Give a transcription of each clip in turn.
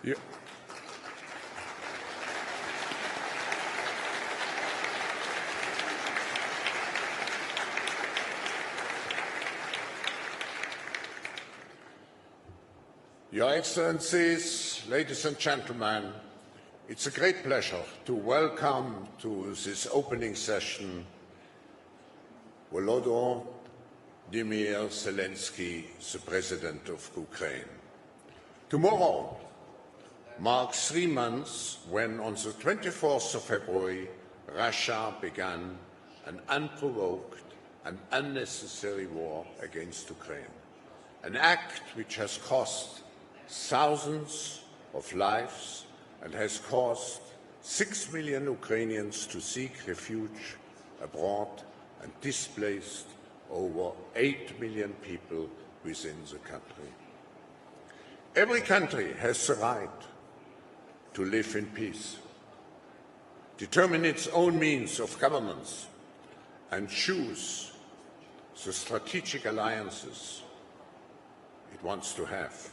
Your Excellencies, ladies and gentlemen, it's a great pleasure to welcome to this opening session Volodymyr Zelensky, the President of Ukraine. Tomorrow marks 3 months when, on the 24th of February, Russia began an unprovoked and unnecessary war against Ukraine, an act which has cost thousands of lives and has caused 6 million Ukrainians to seek refuge abroad and displaced over 8 million people within the country. Every country has the right to live in peace, determine its own means of governance, and choose the strategic alliances it wants to have.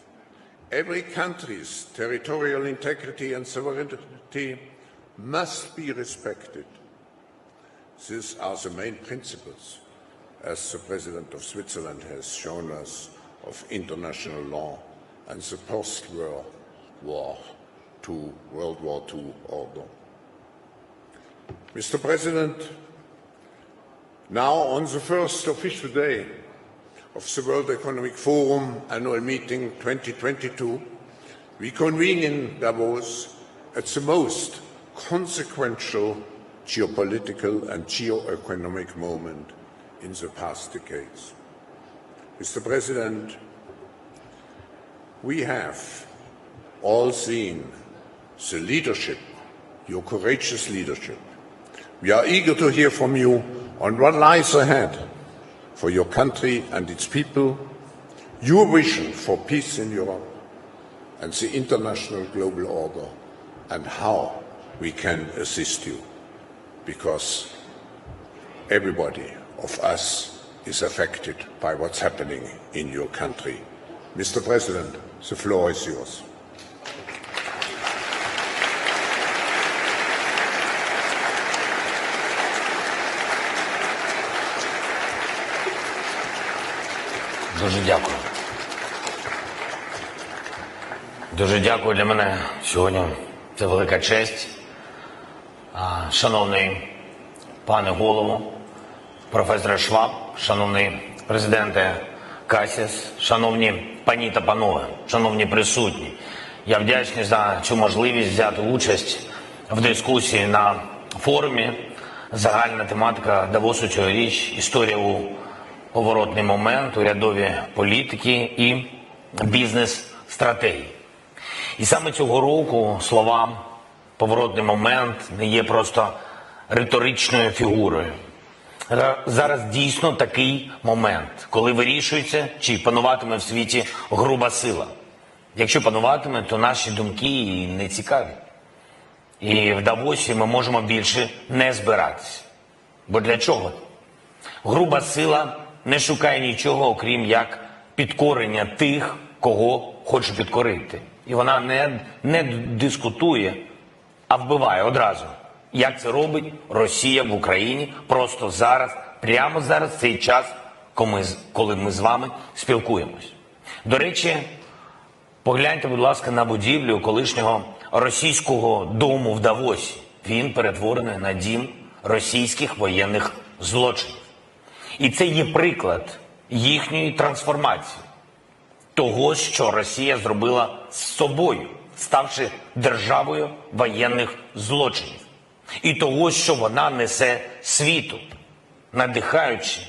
Every country's territorial integrity and sovereignty must be respected. These are the main principles, as the President of Switzerland has shown us, of international law and the post-World War II order. Mr. President, now on the first official day of the World Economic Forum Annual Meeting 2022, we convene in Davos at the most consequential geopolitical and geo-economic moment in the past decades. Mr. President, we have all seen the leadership, your courageous leadership. We are eager to hear from you on what lies ahead for your country and its people, your vision for peace in Europe and the international global order, and how we can assist you, because everybody of us is affected by what's happening in your country. Mr. President, the floor is yours. Дуже дякую. Дуже дякую. Для мене сьогодні це велика честь. Шановний пане голово, професоре Шваб, шановний президенте Касіс, шановні пані та панове, шановні присутні. Я вдячний за цю можливість взяти участь в дискусії на форумі. Загальна тематика Давосу цьогоріч – історія у поворотний момент, урядові політики і бізнес-стратегії. І саме цього року слова «поворотний момент» не є просто риторичною фігурою. Зараз дійсно такий момент, коли вирішується, чи пануватиме в світі груба сила. Якщо пануватиме, то наші думки і не цікаві. І в Давосі ми можемо більше не збиратися. Бо для чого? Груба сила не шукає нічого, окрім як підкорення тих, кого хоче підкорити. І вона не дискутує, а вбиває одразу. Як це робить Росія в Україні просто зараз, прямо зараз, в цей час, коли ми з вами спілкуємось. До речі, погляньте, будь ласка, на будівлю колишнього російського дому в Давосі. Він перетворений на дім російських воєнних злочинів. І це є приклад їхньої трансформації. Того, що Росія зробила з собою, ставши державою воєнних злочинів. І того, що вона несе світу, надихаючи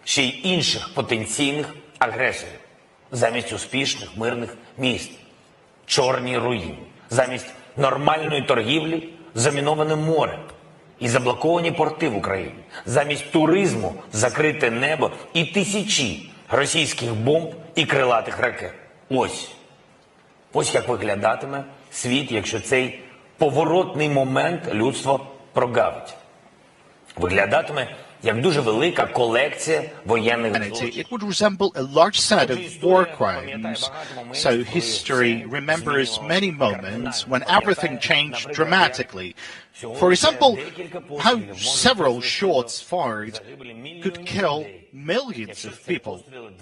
ще й інших потенційних агресорів. Замість успішних мирних міст, чорні руїни. Замість нормальної торгівлі заміноване море і заблоковані порти в Україні. Замість туризму закрите небо і тисячі російських бомб і крилатих ракет. Ось як виглядатиме світ, якщо цей поворотний момент людство прогавить. Виглядатиме як дуже велика колекція воєнних злочинів. It would resemble a large set of war crimes. So history remembers many moments when everything changed dramatically. For example, how several shots fired could kill millions of people.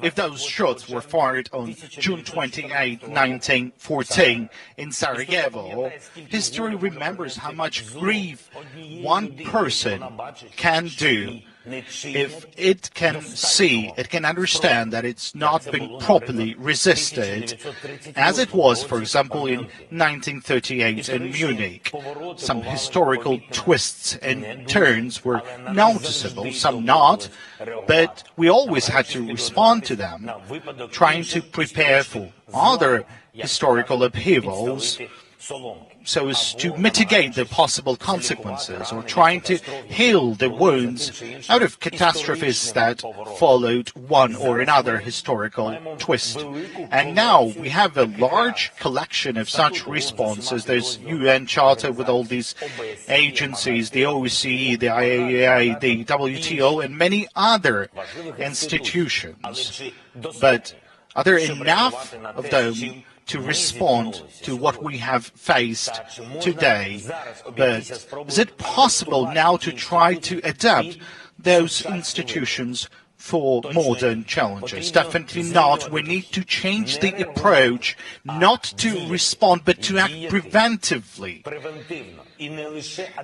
If those shots were fired on June 28, 1914 in Sarajevo, history remembers how much grief one person can do if it can see, it can understand that it's not being properly resisted, as it was, for example, in 1938 in Munich. Some historical twists and turns were noticeable, some not, but we always had to respond to them, trying to prepare for other historical upheavals so as to mitigate the possible consequences, or trying to heal the wounds out of catastrophes that followed one or another historical twist. And now we have a large collection of such responses. There's UN Charter with all these agencies, the OSCE, the IAEA, the WTO, and many other institutions. But are there enough of them to respond to what we have faced today? But is it possible now to try to adapt those institutions for modern challenges? Definitely not. We need to change the approach, not to respond, but to act preventively.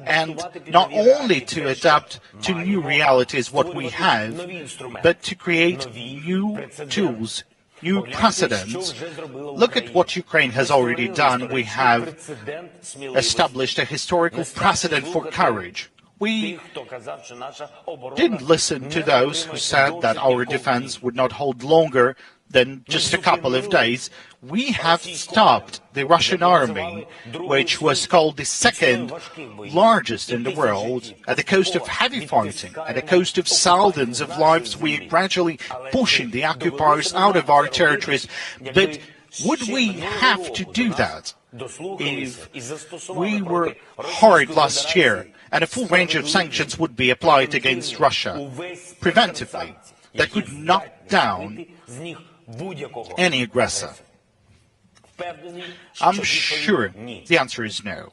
And not only to adapt to new realities, what we have, but to create new tools, new precedents. Look at what Ukraine has already done. We have established a historical precedent for courage. We didn't listen to those who said that our defense would not hold longer than just a couple of days. We have stopped the Russian army, which was called the second largest in the world, at the cost of heavy fighting, at the cost of thousands of lives. We are gradually pushing the occupiers out of our territories. But would we have to do that if we were hard last year and a full range of sanctions would be applied against Russia preventively that could knock down any aggressor? I'm sure the answer is no.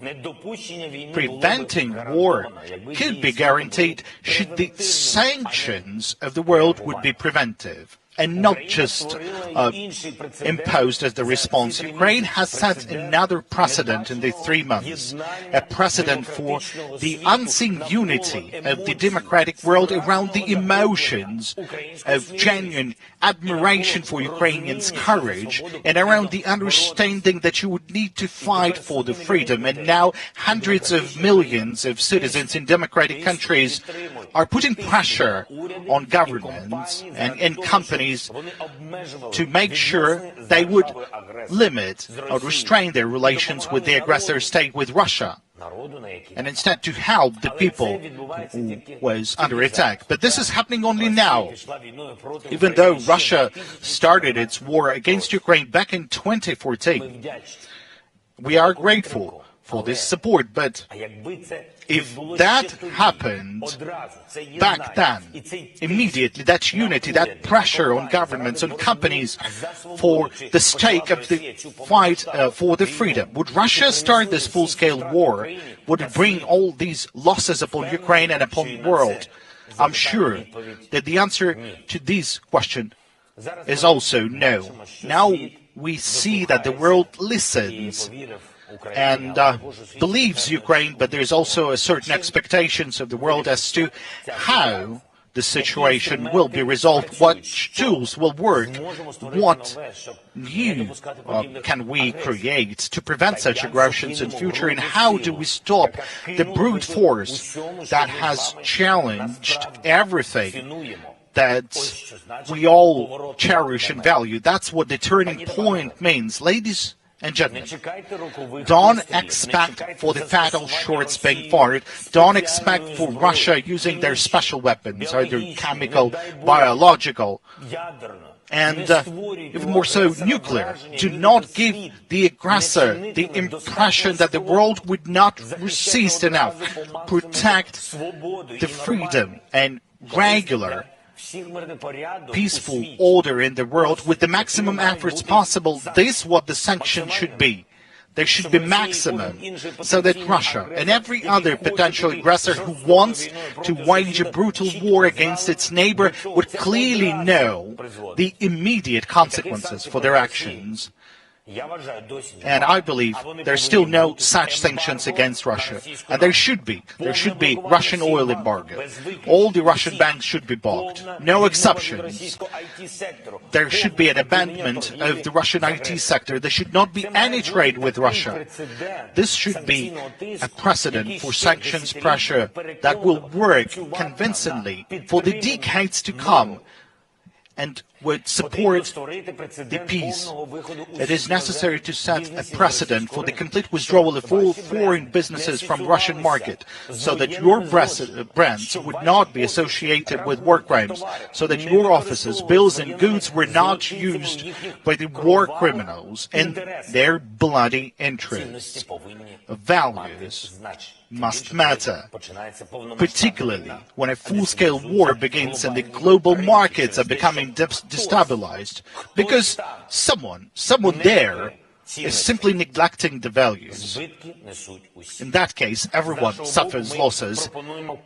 Preventing war could be guaranteed should the sanctions of the world would be preventive and not just imposed as the response. Ukraine has set another precedent in the 3 months, a precedent for the unseen unity of the democratic world around the emotions of genuine admiration for Ukrainians' courage and around the understanding that you would need to fight for the freedom. And now hundreds of millions of citizens in democratic countries are putting pressure on governments and companies to make sure they would limit or restrain their relations with the aggressor state, with Russia, and instead to help the people who was under attack. But this is happening only now. Even though Russia started its war against Ukraine back in 2014, we are grateful for this support, but if that happened back then, immediately, that unity, that pressure on governments, on companies for the stake of the fight for the freedom, would Russia start this full-scale war? Would it bring all these losses upon Ukraine and upon the world? I'm sure that the answer to this question is also no. Now we see that the world listens and believes Ukraine, but there's also a certain expectations of the world as to how the situation will be resolved, what tools will work, what new can we create to prevent such aggressions in future, and how do we stop the brute force that has challenged everything that we all cherish and value. That's what the turning point means. Ladies and gentlemen, don't expect for the fatal shots being fired. Don't expect for Russia using their special weapons, either chemical, biological, and even more so nuclear. Do not give the aggressor the impression that the world would not resist enough. Protect the freedom and regular, peaceful order in the world with the maximum efforts possible. This is what the sanctions should be. There should be maximum, so that Russia and every other potential aggressor who wants to wage a brutal war against its neighbor would clearly know the immediate consequences for their actions. And I believe there's still no such sanctions against Russia. And there should be Russian oil embargo. All the Russian banks should be blocked. No exceptions. There should be an abandonment of the Russian IT sector. There should not be any trade with Russia. This should be a precedent for sanctions pressure that will work convincingly for the decades to come and would support the peace. It is necessary to set a precedent for the complete withdrawal of all foreign businesses from the Russian market, so that your brands would not be associated with war crimes, so that your offices, bills and goods were not used by the war criminals in their bloody interests. Values must matter, particularly when a full-scale war begins and the global markets are becoming destabilized, because someone there is simply neglecting the values. In that case, everyone suffers losses.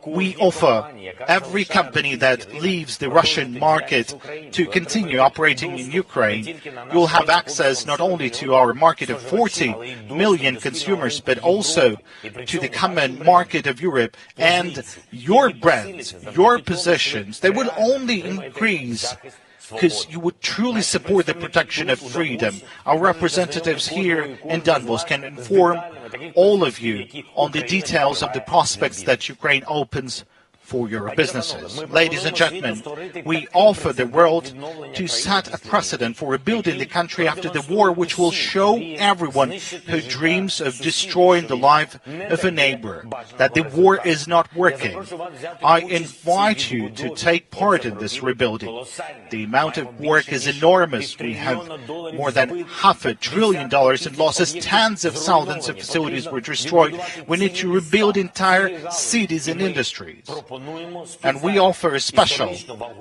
We offer every company that leaves the Russian market to continue operating in Ukraine. You will have access not only to our market of 40 million consumers, but also to the common market of Europe. And your brands, your positions, they will only increase because you would truly support the protection of freedom. Our representatives here in Donbass can inform all of you on the details of the prospects that Ukraine opens for your businesses. Ladies and gentlemen, we offer the world to set a precedent for rebuilding the country after the war, which will show everyone who dreams of destroying the life of a neighbor that the war is not working. I invite you to take part in this rebuilding. The amount of work is enormous. We have more than $500 billion in losses. Tens of thousands of facilities were destroyed. We need to rebuild entire cities and industries. And we offer a special,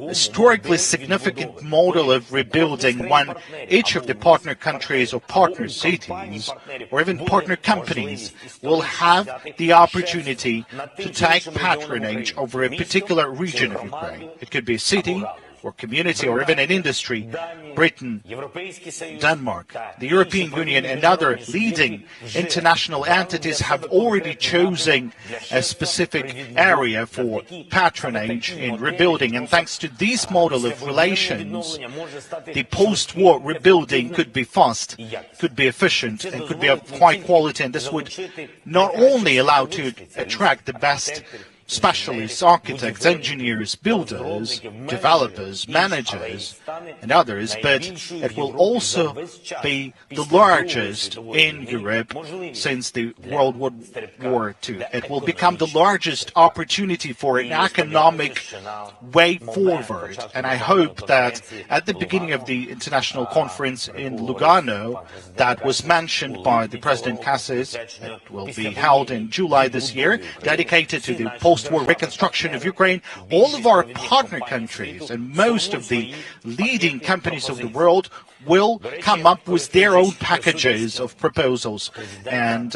historically significant model of rebuilding when each of the partner countries or partner cities or even partner companies will have the opportunity to take patronage over a particular region of Ukraine. It could be a city or community or even an industry. Britain, Denmark, the European Union and other leading international entities have already chosen a specific area for patronage in rebuilding. And thanks to this model of relations, the post-war rebuilding could be fast, could be efficient, and could be of high quality. And this would not only allow to attract the best specialists, architects, engineers, builders, developers, managers, and others, but it will also be the largest in Europe since the World War II. It will become the largest opportunity for an economic way forward, and I hope that at the beginning of the international conference in Lugano that was mentioned by the President Cassis, it will be held in July this year, dedicated to the post-war reconstruction of Ukraine, all of our partner countries and most of the leading companies of the world will come up with their own packages of proposals. And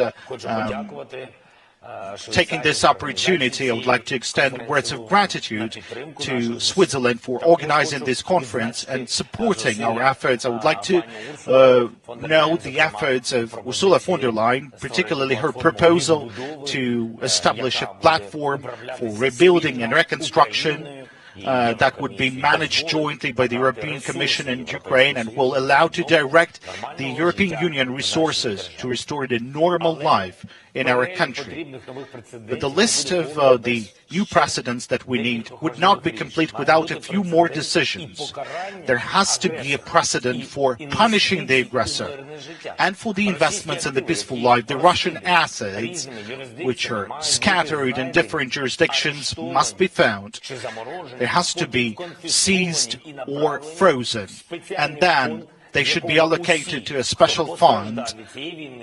taking this opportunity, I would like to extend words of gratitude to Switzerland for organizing this conference and supporting our efforts. I would like to know the efforts of Ursula von der Leyen, particularly her proposal to establish a platform for rebuilding and reconstruction that would be managed jointly by the European Commission and Ukraine and will allow to direct the European Union resources to restore the normal life in our country. But the list of the new precedents that we need would not be complete without a few more decisions. There has to be a precedent for punishing the aggressor and for the investments in the peaceful life. The Russian assets, which are scattered in different jurisdictions, must be found. There has to be seized or frozen, and then they should be allocated to a special fund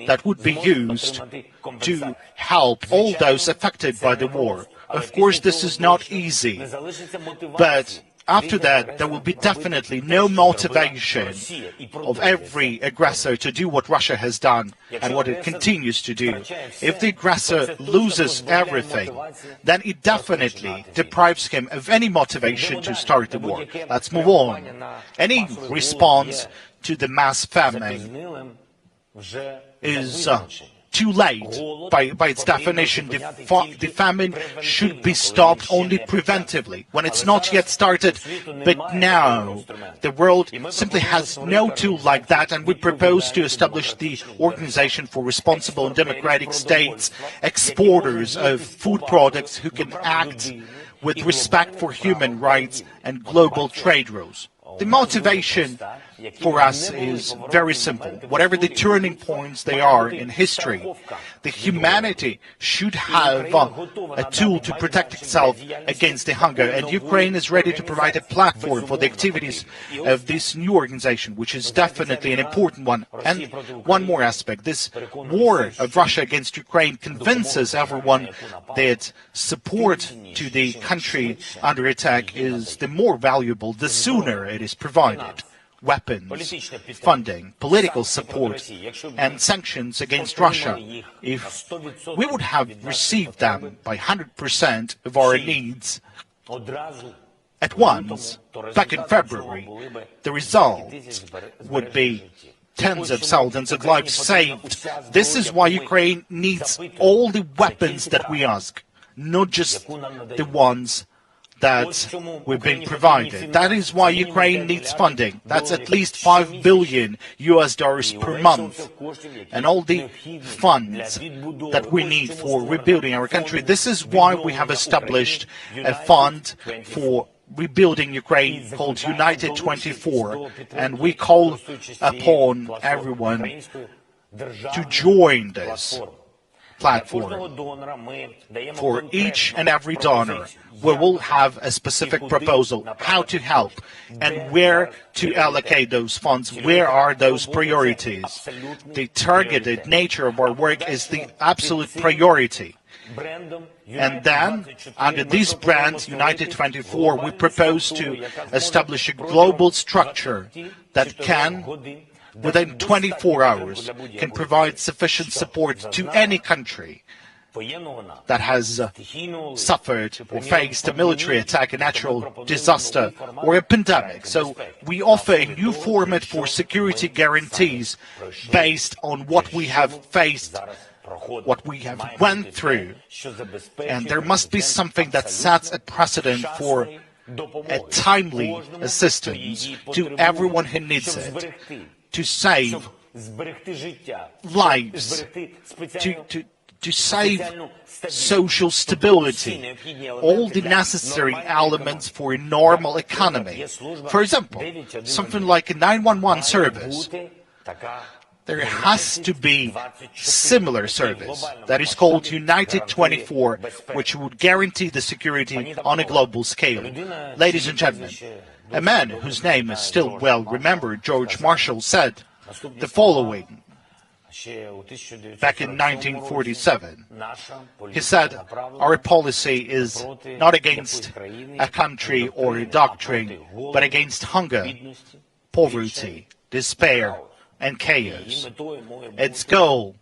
that would be used to help all those affected by the war. Of course, this is not easy, but after that, there will be definitely no motivation of every aggressor to do what Russia has done and what it continues to do. If the aggressor loses everything, then it definitely deprives him of any motivation to start the war. Let's move on. Any response to the mass famine is too late. By its definition, the famine should be stopped only preventively, when it's not yet started. But now, the world simply has no tool like that, and we propose to establish the Organization for Responsible and Democratic States, exporters of food products who can act with respect for human rights and global trade rules. The motivation for us is very simple. Whatever the turning points they are in history, the humanity should have a tool to protect itself against the hunger, and Ukraine is ready to provide a platform for the activities of this new organization, which is definitely an important one. And one more aspect, this war of Russia against Ukraine convinces everyone that support to the country under attack is the more valuable the sooner it is provided. Weapons, funding, political support, and sanctions against Russia. If we would have received them by 100% of our needs at once, back in February, the result would be tens of thousands of lives saved. This is why Ukraine needs all the weapons that we ask, not just the ones that we've been provided. That is why Ukraine needs funding. That's at least $5 billion per month. And all the funds that we need for rebuilding our country. This is why we have established a fund for rebuilding Ukraine called United 24. And we call upon everyone to join this platform. For each and every donor, we will have a specific proposal how to help and where to allocate those funds, where are those priorities. The targeted nature of our work is the absolute priority. And then, under this brand, United 24, we propose to establish a global structure that can, within 24 hours, can provide sufficient support to any country that has suffered or faced a military attack, a natural disaster, or a pandemic. So we offer a new format for security guarantees based on what we have faced, what we have went through. And there must be something that sets a precedent for a timely assistance to everyone who needs it, to save lives, to save social stability, all the necessary elements for a normal economy. For example, something like a 911 service. There has to be similar service that is called United 24, which would guarantee the security on a global scale. Ladies and gentlemen, a man whose name is still well remembered, George Marshall, said the following back in 1947. He said, "Our policy is not against a country or a doctrine, but against hunger, poverty, despair, and chaos. Its goal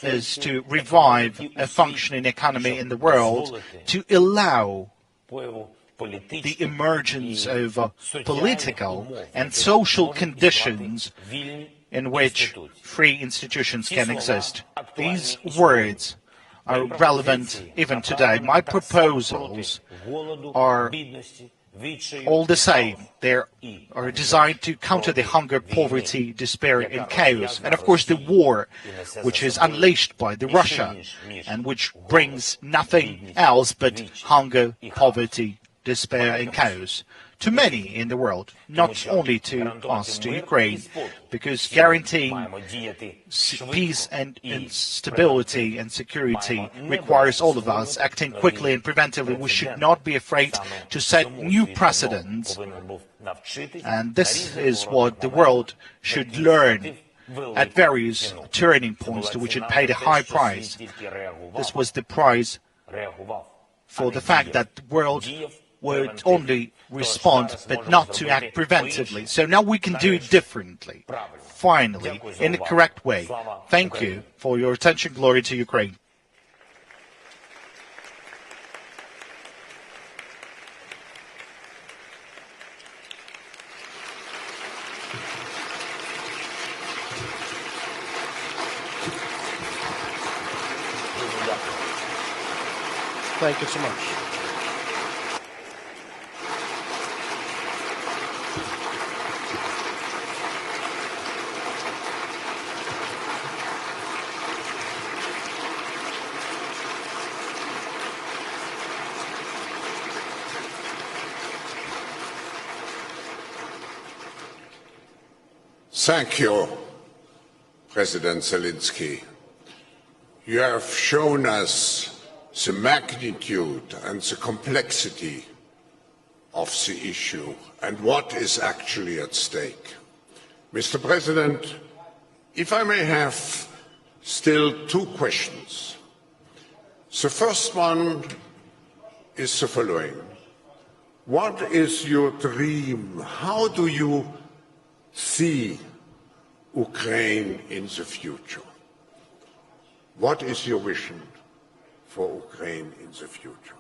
is to revive a functioning economy in the world, to allow the emergence of political and social conditions in which free institutions can exist." These words are relevant even today. My proposals are all the same. They are designed to counter the hunger, poverty, despair, and chaos. And of course the war, which is unleashed by the Russia, and which brings nothing else but hunger, poverty, despair, and chaos to many in the world, not only to us, to Ukraine, because guaranteeing peace and stability and security requires all of us acting quickly and preventively. We should not be afraid to set new precedents, and this is what the world should learn at various turning points to which it paid a high price. This was the price for the fact that the world would only respond but not to act preventively. So now we can do it differently, finally, in the correct way. Thank you for your attention. Glory to Ukraine. Thank you so much. Thank you, President Zelensky. You have shown us the magnitude and the complexity of the issue and what is actually at stake. Mr. President, if I may have still two questions. The first one is the following. What is your dream? How do you see Ukraine in the future? What is your vision for Ukraine in the future?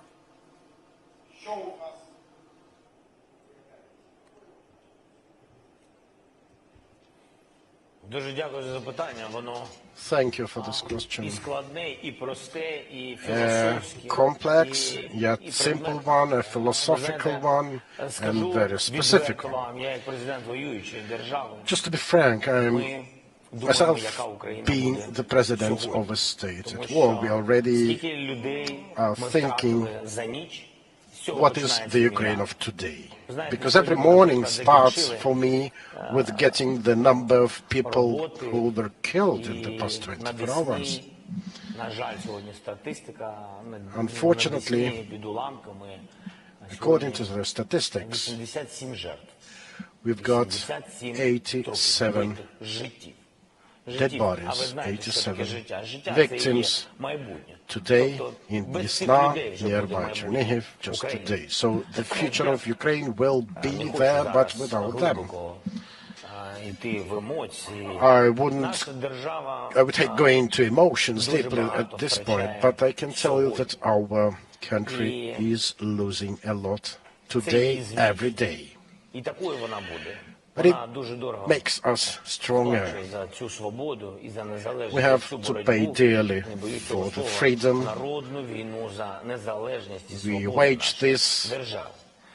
Thank you for this question. A complex yet simple one, a philosophical one, and very specific one. Just to be frank, I'm myself being the president of a state at war. We already are thinking what is the Ukraine of today. Because every morning starts for me with getting the number of people who were killed in the past 24 hours. Unfortunately, according to the statistics, we've got 87 dead bodies, 87 victims today in Desna, nearby Chernihiv, just today. So the future of Ukraine will be there, but without them. I would hate going to emotions deeply at this point, but I can tell you that our country is losing a lot today, every day. But it makes us stronger. We have to pay dearly for the freedom. We wage this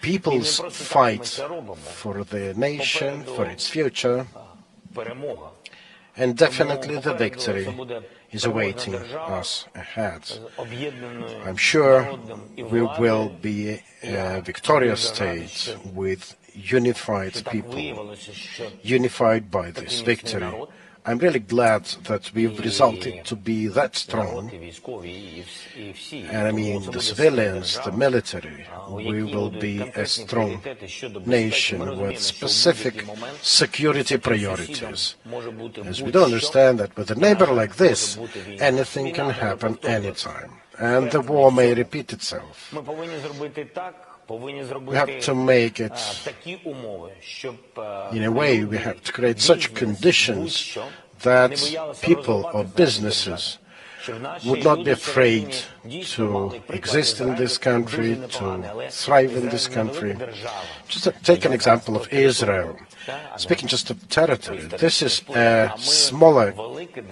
people's fight for the nation, for its future, and definitely the victory is awaiting us ahead. I'm sure we will be a victorious state with unified people, unified by this victory. I'm really glad that we've resulted to be that strong. And I mean the civilians, the military, we will be a strong nation with specific security priorities. As we do understand that with a neighbor like this, anything can happen anytime, and the war may repeat itself. We have to make it, in a way, we have to create such conditions that people or businesses would not be afraid to exist in this country, to thrive in this country. Just to take an example of Israel. Speaking just of territory, this is a smaller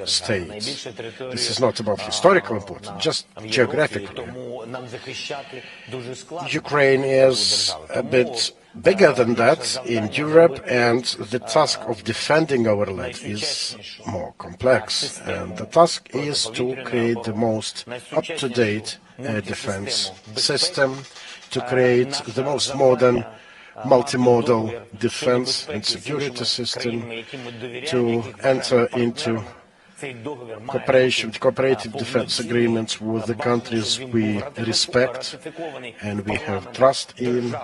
state. This is not about historical importance, just geographically. Ukraine is a bit bigger than that in Europe, and the task of defending our land is more complex. And the task is to create the most up-to-date defense system, to create the most modern multimodal defense and security system, to enter into cooperative defense agreements with the countries we respect and we have trust in,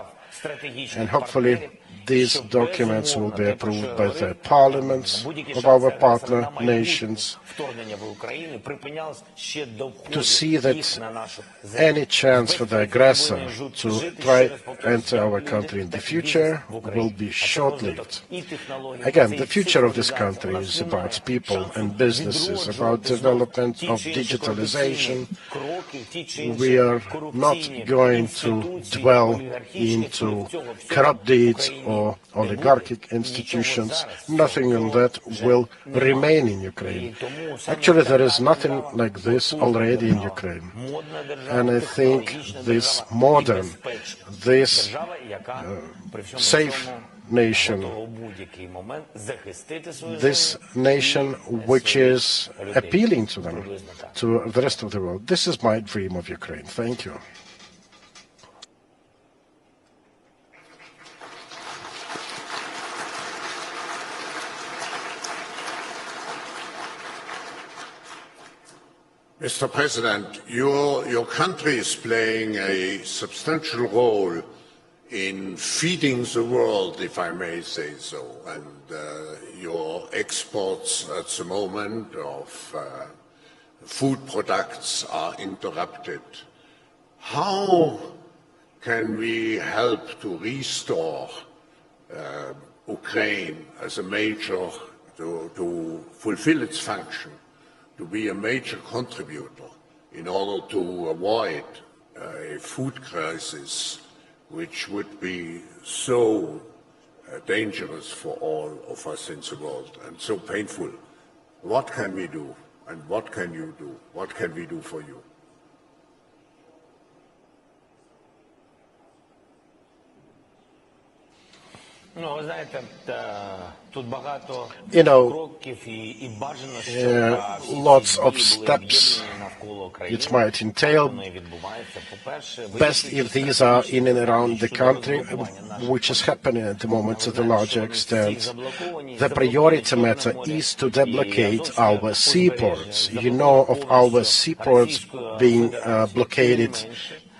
and hopefully these documents will be approved by the parliaments of our partner nations to see that any chance for the aggressor to try enter our country in the future will be short-lived. Again, the future of this country is about people and businesses, about development of digitalization. We are not going to dwell into corrupt deeds or oligarchic institutions. Nothing of that will remain in Ukraine. Actually, there is nothing like this already in Ukraine. And I think this modern, this safe nation, this nation which is appealing to them, to the rest of the world, this is my dream of Ukraine. Thank you. Mr. President, your country is playing a substantial role in feeding the world, if I may say so, and your exports at the moment of food products are interrupted. How can we help to restore Ukraine as a major, to fulfill its function, to be a major contributor in order to avoid a food crisis which would be so dangerous for all of us in the world and so painful? What can we do, and what can you do? What can we do for you? You know, lots of steps it might entail. Best if these are in and around the country, which is happening at the moment to the larger extent. The priority matter is to deblocate our seaports. You know of our seaports being blockaded.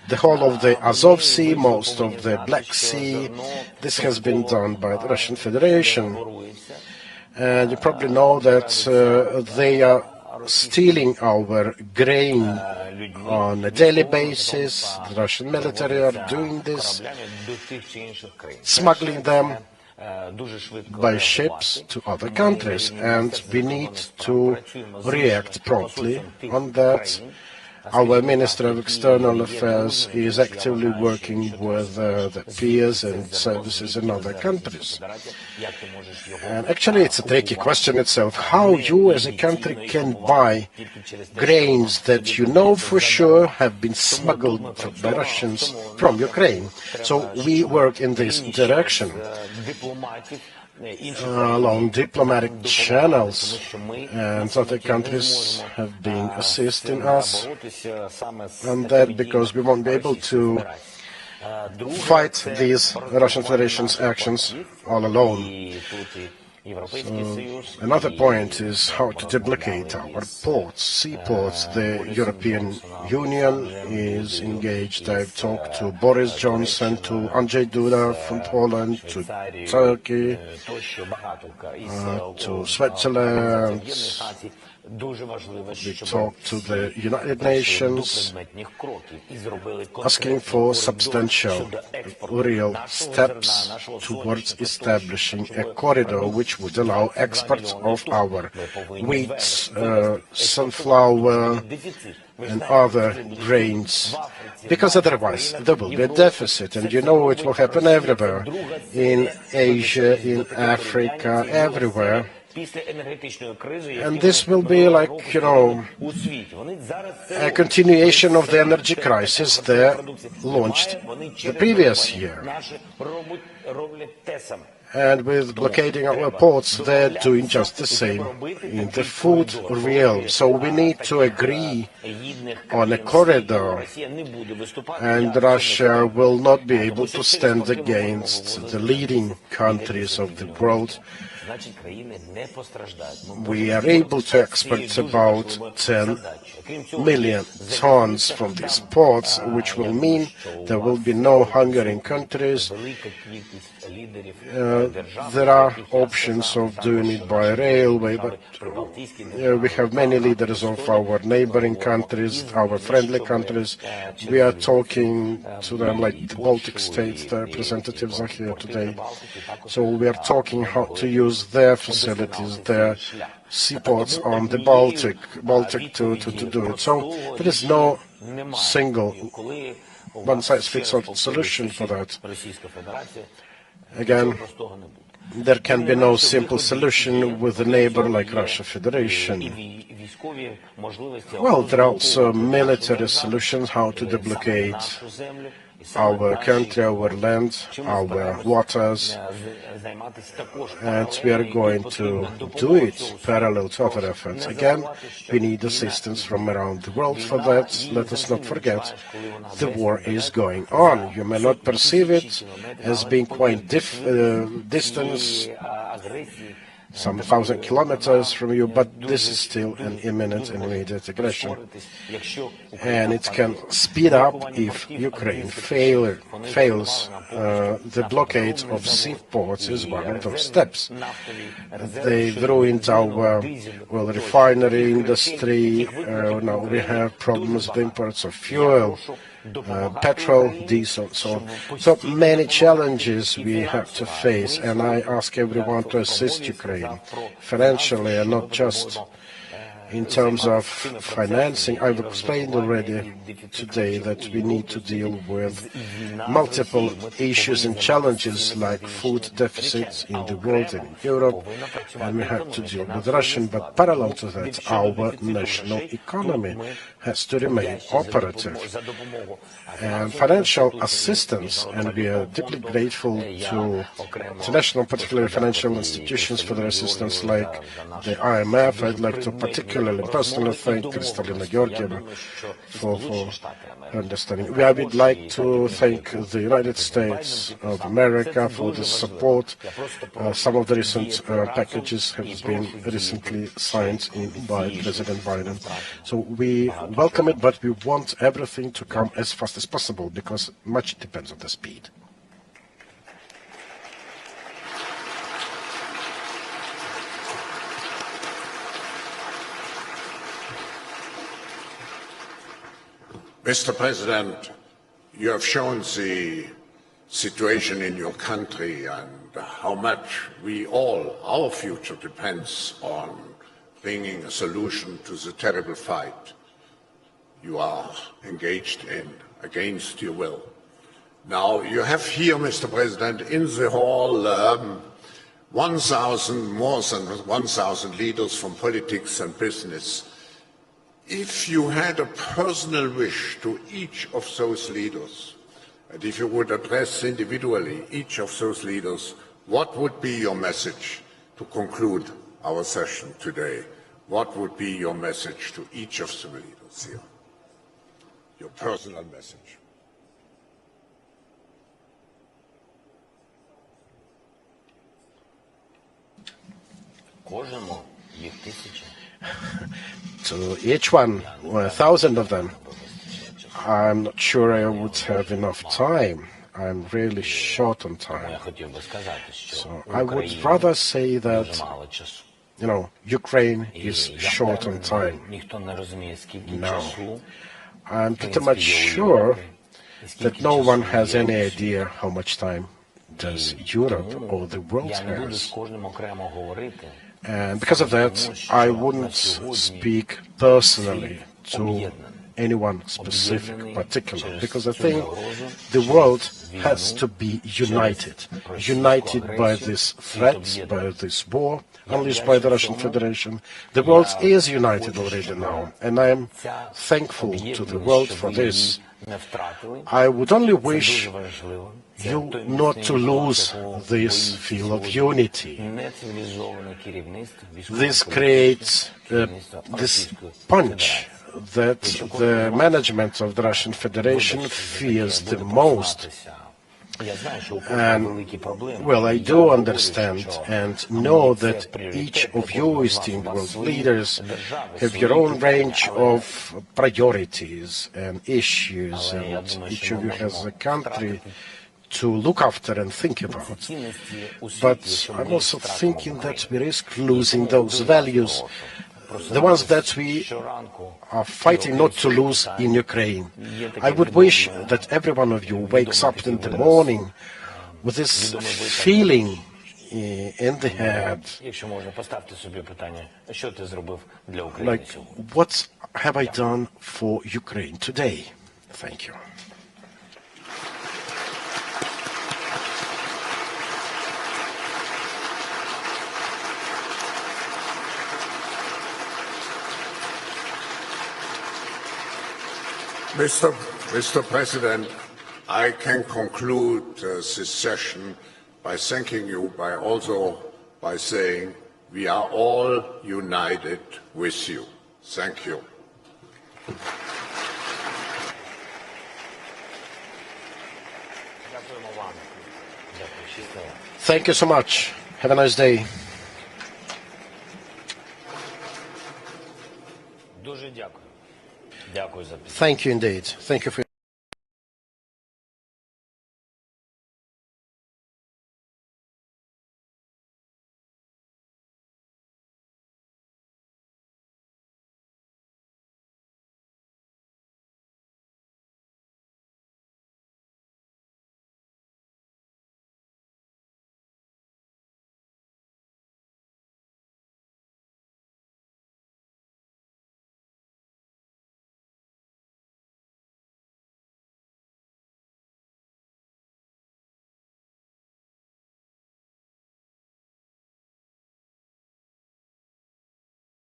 The whole of the Azov Sea, most of the Black Sea, this has been done by the Russian Federation. And you probably know that they are stealing our grain on a daily basis. The Russian military are doing this, smuggling them by ships to other countries. And we need to react promptly on that. Our Minister of External Affairs is actively working with the peers and services in other countries. And actually, it's a tricky question itself, how you as a country can buy grains that you know for sure have been smuggled by Russians from Ukraine. So we work in this direction. Along diplomatic channels, and other countries have been assisting us, and that because we won't be able to fight these Russian Federation's actions all alone. So another point is how to deblocate our ports, seaports. The European Union is engaged. I've talked to Boris Johnson, to Andrzej Duda from Poland, to Turkey, to Switzerland. We talked to the United Nations, asking for substantial, real steps towards establishing a corridor which would allow exports of our wheat, sunflower, and other grains, because otherwise there will be a deficit, and you know it will happen everywhere, in Asia, in Africa, everywhere. And this will be like, you know, a continuation of the energy crisis they launched the previous year. And with blockading our ports, they're doing just the same in the food realm. So we need to agree on a corridor, and Russia will not be able to stand against the leading countries of the world. We are able to export about 10 million tons from these ports, which will mean there will be no hunger in countries, there are options of doing it by railway, but we have many leaders of our neighboring countries, our friendly countries. We are talking to them, like the Baltic states, the representatives are here today. So we are talking how to use their facilities, their seaports on the Baltic to do it. So there is no single one-size-fits-all solution for that. Again, there can be no simple solution with a neighbor like Russia Federation. Well, there are also military solutions how to deblocate our country, our land, our waters, and we are going to do it parallel to other efforts. Again, we need assistance from around the world for that. Let us not forget, the war is going on. You may not perceive it as being quite distance, some 1,000 kilometers from you, but this is still an imminent and immediate aggression. And it can speed up if Ukraine fails. The blockade of seaports is one of those steps. They've ruined our refinery industry. Now we have problems with imports of fuel, petrol, diesel, so many challenges we have to face, and I ask everyone to assist Ukraine financially and not just in terms of financing. I've explained already today that we need to deal with multiple issues and challenges like food deficits in the world and in Europe, and we have to deal with Russia, but parallel to that, our national economy has to remain operative. And financial assistance, and we are deeply grateful to international, particularly financial institutions for their assistance like the IMF. I'd like to particularly personally thank Kristalina Georgieva for her understanding. I would like to thank the United States of America for the support. Some of the recent packages have been recently signed by President Biden. So we welcome it, but we want everything to come as fast as possible because much depends on the speed. Mr. President, you have shown the situation in your country and how much our future depends on bringing a solution to the terrible fight you are engaged in against your will. Now, you have here, Mr. President, in the hall, more than 1,000 leaders from politics and business. If you had a personal wish to each of those leaders, and if you would address individually each of those leaders, what would be your message to conclude our session today? What would be your message to each of the leaders here? Your personal message. To each one, 1,000 of them, I'm not sure I would have enough time. I'm really short on time. So I would rather say that, Ukraine is short on time. No. I'm pretty much sure that no one has any idea how much time does Europe or the world has. And because of that, I wouldn't speak personally to anyone specific, particular, because I think the world has to be united by this threat, by this war unleashed by the Russian Federation. The world is united already now, and I am thankful to the world for this. I would only wish you not to lose this feel of unity. This creates this punch that the management of the Russian Federation fears the most. And, I do understand and know that each of you esteemed world leaders have your own range of priorities and issues, and each of you has a country to look after and think about. But I'm also thinking that we risk losing those values, the ones that we are fighting not to lose in Ukraine. I would wish that every one of you wakes up in the morning with this feeling in the head, like, what have I done for Ukraine today? Thank you. Mr. President, I can conclude this session by thanking you, by saying we are all united with you. Thank you. Thank you so much. Have a nice day. Thank you indeed. Thank you for